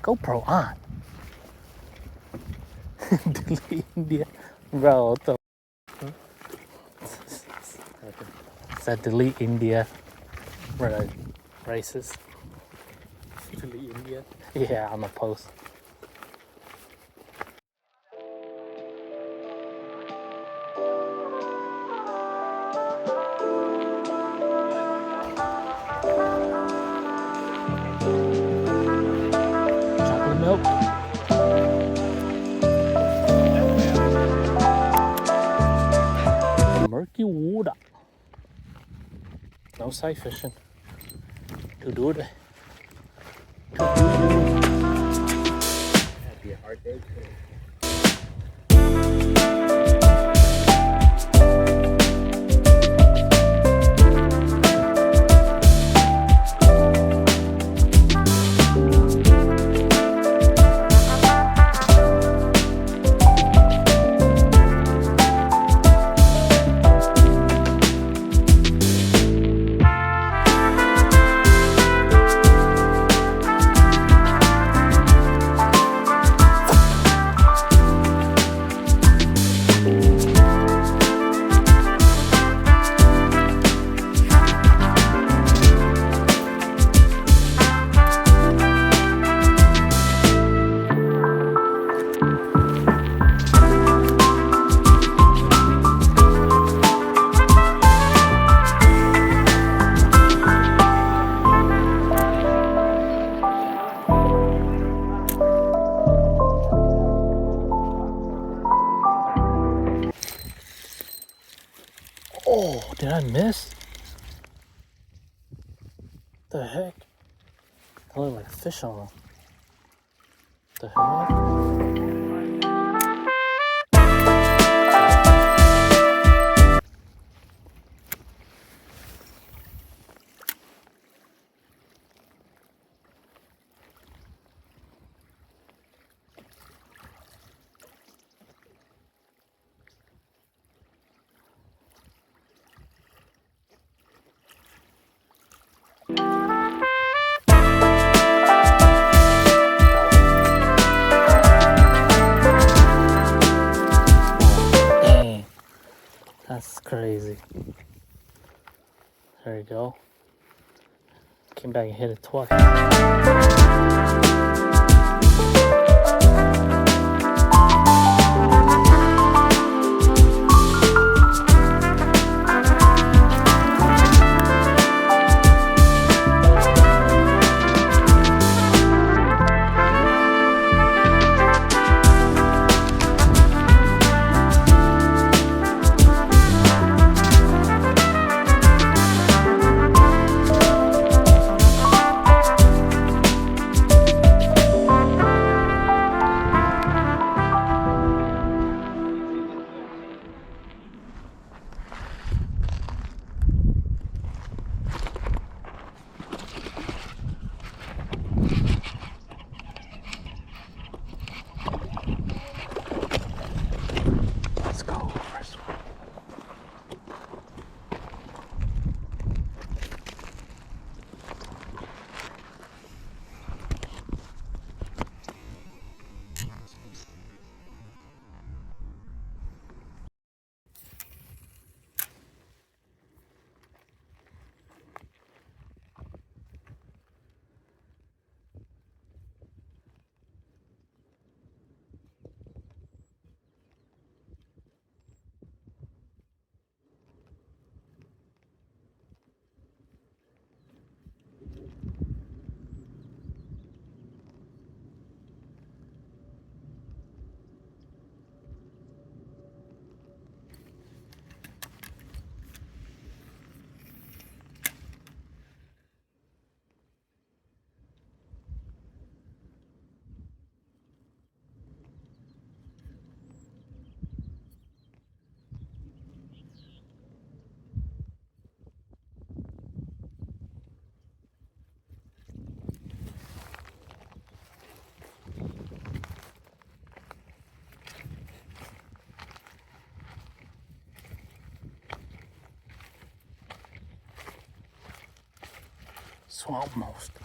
GoPro on. Delete India. Bro, what the It's that delete India. We're racist. Delete India. Yeah, on the post. Chocolate milk. Murky water. No sight fishing. To do it. That'd be a hard day too. Oh, did I miss? The heck? I look like a fish on them. The heck? Dang. That's crazy. There you go. Came back and hit it twice. Let's go, Prespawn. Swamp monster.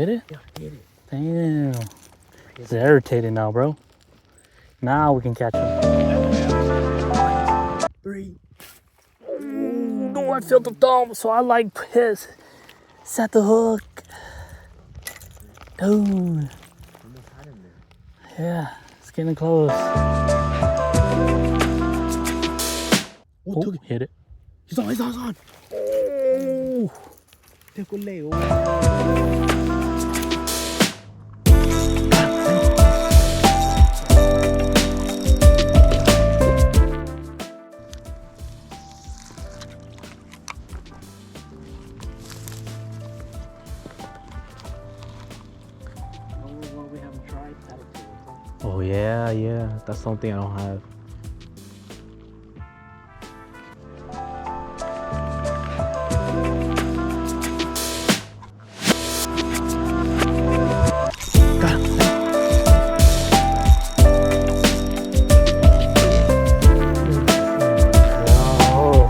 hit it? Yeah, hit it. Damn. It's irritating now, bro. Now we can catch him. 3. Ooh, no, I felt the thumb, so I like his. Set the hook. Dude. Almost had him there. Yeah, it's getting close. Oh, Oh, took it. hit it. He's on. Oh. Take a lay. We haven't tried that. Oh yeah. That's something I don't have. Got him. Oh.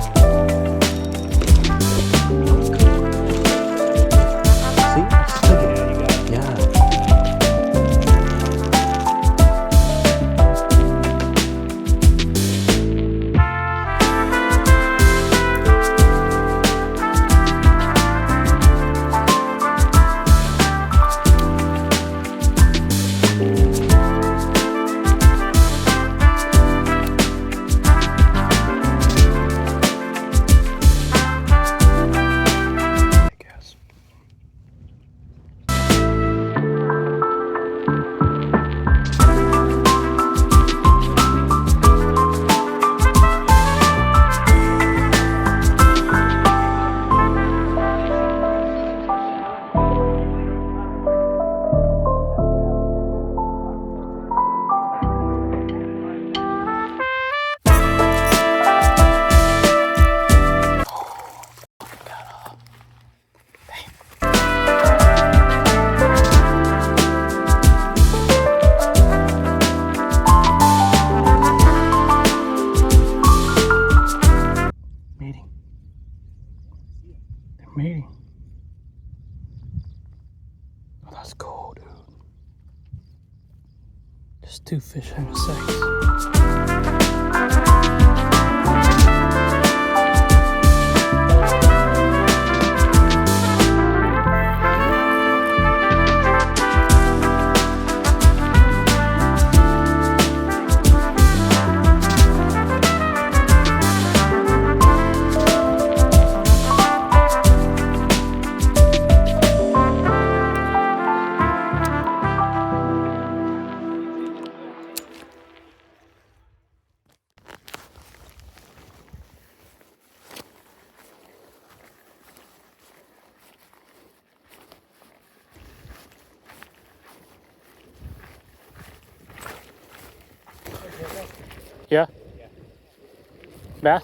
See, I just took it. Yeah. Mating. They're mating. Oh, that's cool, dude. There's 2 fish having sex. Yeah? Bass?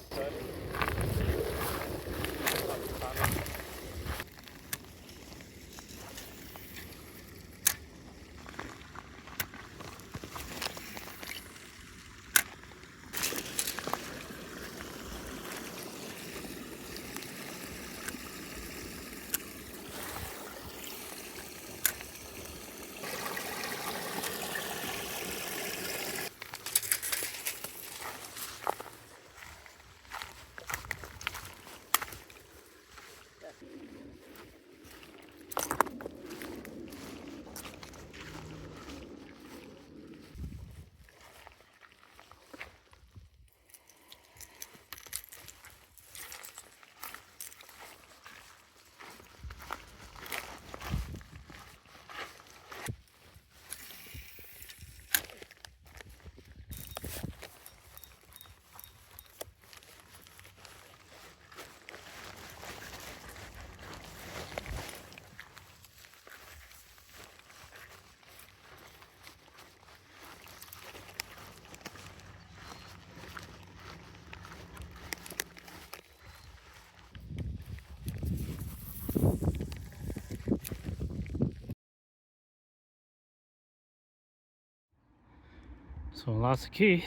So lost the key.